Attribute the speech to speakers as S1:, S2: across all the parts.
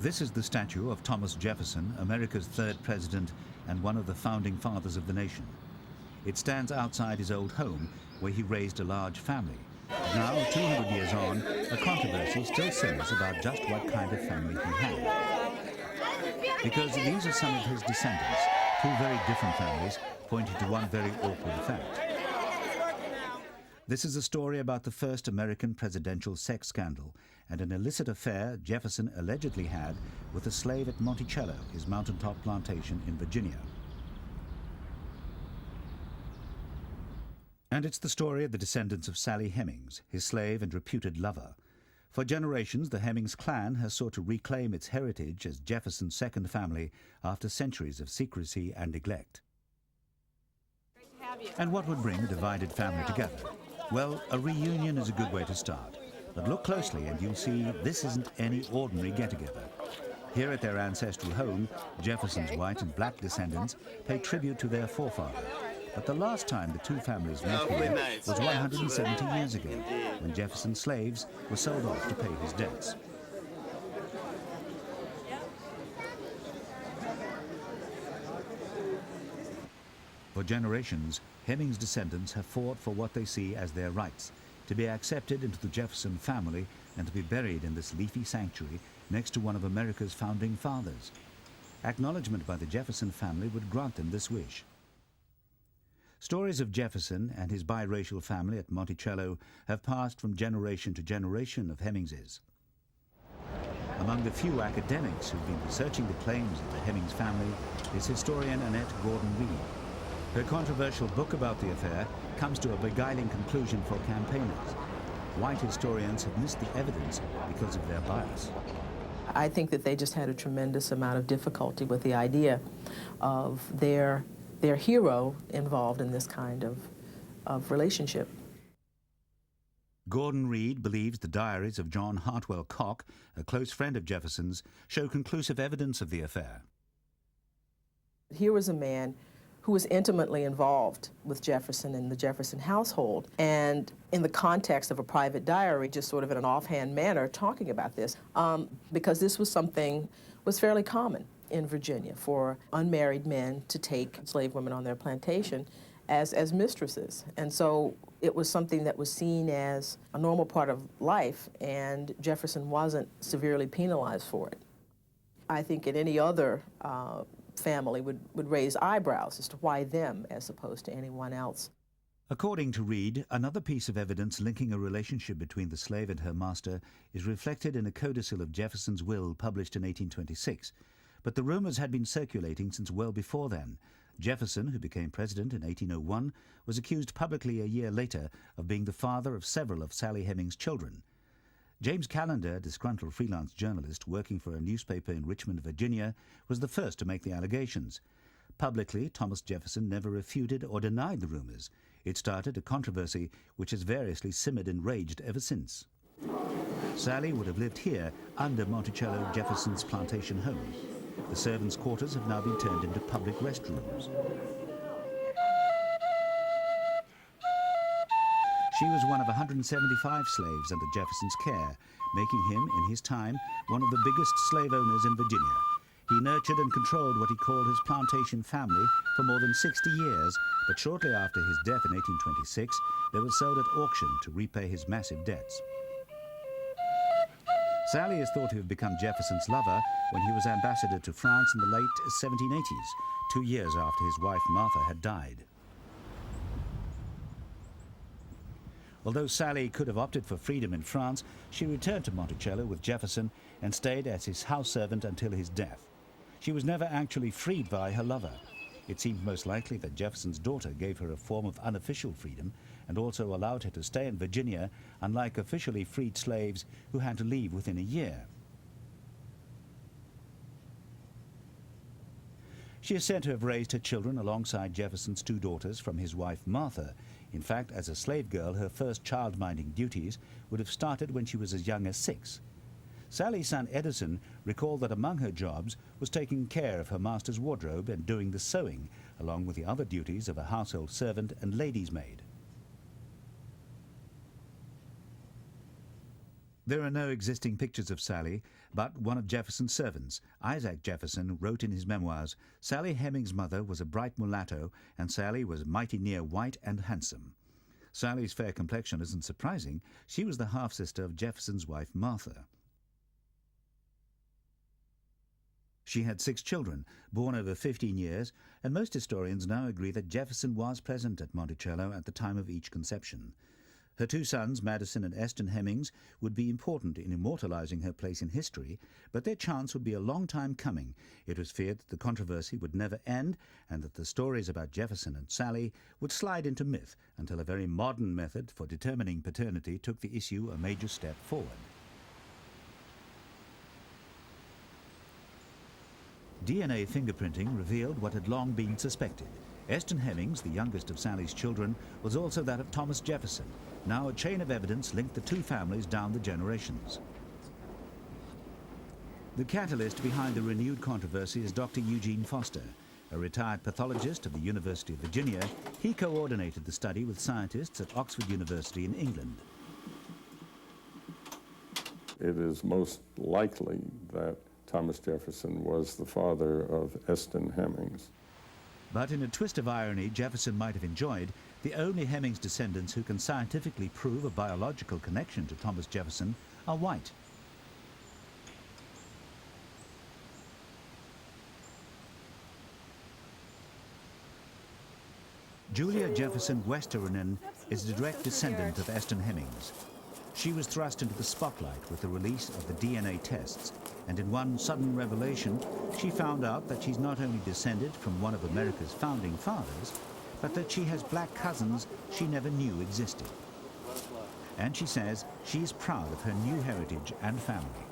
S1: This is the statue of Thomas Jefferson, America's third president and one of the founding fathers of the nation. It stands outside his old home, where he raised a large family. Now, 200 years on, a controversy still simmers about just what kind of family he had. Because these are some of his descendants, two very different families, pointing to one very awkward fact. This is a story about the first American presidential sex scandal and an illicit affair Jefferson allegedly had with a slave at Monticello, his mountaintop plantation in Virginia. And it's the story of the descendants of Sally Hemings, his slave and reputed lover. For generations, the Hemings clan has sought to reclaim its heritage as Jefferson's second family after centuries of secrecy and neglect. And what would bring a divided family together? Well, a reunion is a good way to start. But look closely and you'll see this isn't any ordinary get-together. Here at their ancestral home, Jefferson's white and black descendants pay tribute to their forefather. But the last time the two families met here was 170 years ago, when Jefferson's slaves were sold off to pay his debts. For generations, Hemings' descendants have fought for what they see as their rights, to be accepted into the Jefferson family and to be buried in this leafy sanctuary next to one of America's founding fathers. Acknowledgement by the Jefferson family would grant them this wish. Stories of Jefferson and his biracial family at Monticello have passed from generation to generation of Hemingses. Among the few academics who've been researching the claims of the Hemings family is historian Annette Gordon Reed. Her controversial book about the affair comes to a beguiling conclusion for campaigners. White historians have missed the evidence because of their bias.
S2: I think that they just had a tremendous amount of difficulty with the idea of their hero involved in this kind of relationship.
S1: Gordon Reed believes the diaries of John Hartwell Cocke, a close friend of Jefferson's, show conclusive evidence of the affair.
S2: Here was a man who was intimately involved with Jefferson and the Jefferson household, and in the context of a private diary, just sort of in an offhand manner, talking about this, because this was something was fairly common in Virginia for unmarried men to take slave women on their plantation as mistresses. And so it was something that was seen as a normal part of life, and Jefferson wasn't severely penalized for it. I think in any other family would raise eyebrows as to why them as opposed to anyone else.
S1: According to Reed, another piece of evidence linking a relationship between the slave and her master is reflected in a codicil of Jefferson's will published in 1826. But the rumors had been circulating since well before then. Jefferson, who became president in 1801, was accused publicly a year later of being the father of several of Sally Hemings' children. James Callender, a disgruntled freelance journalist working for a newspaper in Richmond, Virginia, was the first to make the allegations. Publicly, Thomas Jefferson never refuted or denied the rumors. It started a controversy which has variously simmered and raged ever since. Sally would have lived here under Monticello Jefferson's plantation home. The servants' quarters have now been turned into public restrooms. She was one of 175 slaves under Jefferson's care, making him, in his time, one of the biggest slave owners in Virginia. He nurtured and controlled what he called his plantation family for more than 60 years, but shortly after his death in 1826, they were sold at auction to repay his massive debts. Sally is thought to have become Jefferson's lover when he was ambassador to France in the late 1780s, 2 years after his wife Martha had died. Although Sally could have opted for freedom in France, she returned to Monticello with Jefferson and stayed as his house servant until his death. She was never actually freed by her lover. It seemed most likely that Jefferson's daughter gave her a form of unofficial freedom and also allowed her to stay in Virginia, unlike officially freed slaves who had to leave within a year. She is said to have raised her children alongside Jefferson's two daughters from his wife Martha. In fact, as a slave girl, her first child-minding duties would have started when she was as young as 6. Sally's son Edison recalled that among her jobs was taking care of her master's wardrobe and doing the sewing, along with the other duties of a household servant and lady's maid. There are no existing pictures of Sally, but one of Jefferson's servants, Isaac Jefferson, wrote in his memoirs, "Sally Hemings' mother was a bright mulatto, and Sally was mighty near white and handsome." Sally's fair complexion isn't surprising. She was the half-sister of Jefferson's wife, Martha. She had 6 children, born over 15 years, and most historians now agree that Jefferson was present at Monticello at the time of each conception. Her 2 sons, Madison and Eston Hemings, would be important in immortalizing her place in history, but their chance would be a long time coming. It was feared that the controversy would never end and that the stories about Jefferson and Sally would slide into myth until a very modern method for determining paternity took the issue a major step forward. DNA fingerprinting revealed what had long been suspected. Eston Hemings, the youngest of Sally's children, was also that of Thomas Jefferson. Now a chain of evidence linked the 2 families down the generations. The catalyst behind the renewed controversy is Dr. Eugene Foster. A retired pathologist of the University of Virginia, he coordinated the study with scientists at Oxford University in England.
S3: It is most likely that Thomas Jefferson was the father of Eston Hemings.
S1: But in a twist of irony Jefferson might have enjoyed, the only Hemings descendants who can scientifically prove a biological connection to Thomas Jefferson are white. Julia Jefferson Westerinen is the direct descendant of Eston Hemings. She was thrust into the spotlight with the release of the DNA tests, and in one sudden revelation, she found out that she's not only descended from one of America's founding fathers, but that she has black cousins she never knew existed. And she says she is proud of her new heritage and family.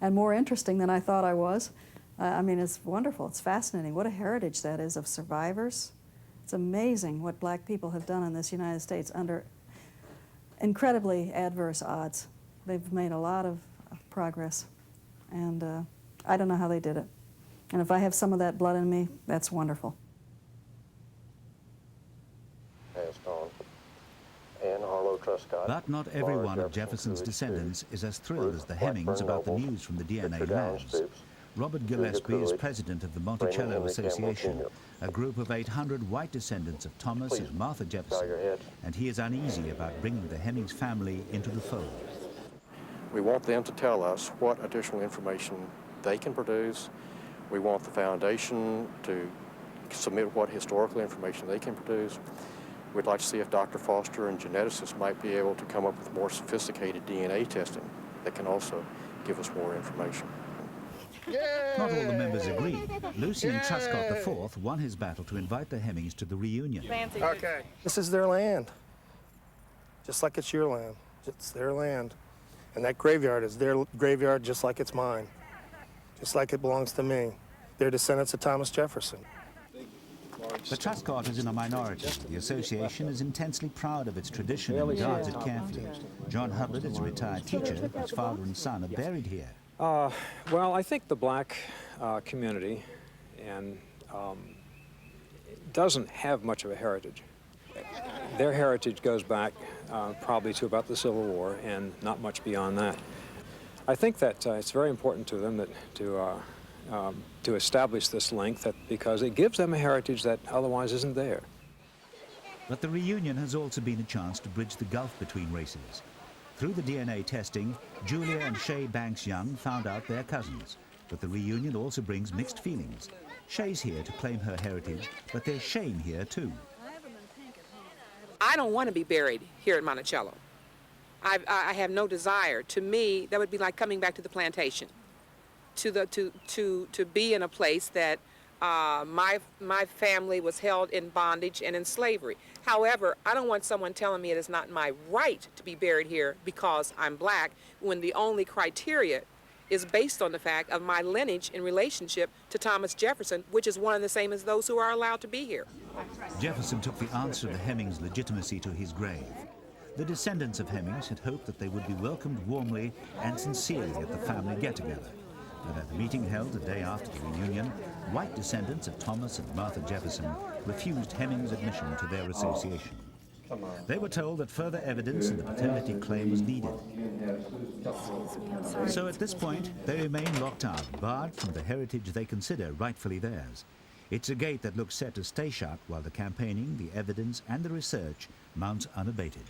S4: And more interesting than I thought I was. I mean, it's wonderful, it's fascinating. What a heritage that is of survivors. It's amazing what black people have done in this United States under incredibly adverse odds. They've made a lot of progress, and I don't know how they did it. And if I have some of that blood in me, that's wonderful.
S1: But not every one of Jefferson's descendants is as thrilled as the Hemings about the news from the DNA labs. Robert Gillespie is president of the Monticello Association, a group of 800 white descendants of Thomas and Martha Jefferson, and he is uneasy about bringing the Hemings family into the fold.
S5: We want them to tell us what additional information they can produce. We want the foundation to submit what historical information they can produce. We'd like to see if Dr. Foster and geneticists might be able to come up with more sophisticated DNA testing that can also give us more information.
S1: Not all the members agreed. Lucien Truscott IV won his battle to invite the Hemings to the reunion.
S6: Okay. This is their land, just like it's your land. It's their land. And that graveyard is their graveyard just like it's mine, just like it belongs to me. They're descendants of Thomas Jefferson.
S1: But Truscott is in a minority. The association is intensely proud of its tradition and guards it carefully. John Hubard is a retired teacher whose father and son are buried here.
S7: Well, I think the black community doesn't have much of a heritage. Their heritage goes back probably to about the Civil War and not much beyond that. I think that it's very important to them that to establish this link because it gives them a heritage that otherwise isn't there.
S1: But the reunion has also been a chance to bridge the gulf between races. Through the DNA testing, Julia and Shay Banks Young found out they're cousins. But the reunion also brings mixed feelings. Shay's here to claim her heritage, but there's shame here too.
S8: I don't want to be buried here at Monticello. I have no desire. To me, that would be like coming back to the plantation, to be in a place that my family was held in bondage and in slavery. However, I don't want someone telling me it is not my right to be buried here because I'm black, when the only criteria is based on the fact of my lineage in relationship to Thomas Jefferson, which is one and the same as those who are allowed to be here.
S1: Jefferson took the answer to Hemings' legitimacy to his grave. The descendants of Hemings had hoped that they would be welcomed warmly and sincerely at the family get-together. But at the meeting held a day after the reunion, white descendants of Thomas and Martha Jefferson refused Hemings' admission to their association. They were told that further evidence in the paternity claim was needed. So at this point, they remain locked out, barred from the heritage they consider rightfully theirs. It's a gate that looks set to stay shut while the campaigning, the evidence and the research mounts unabated.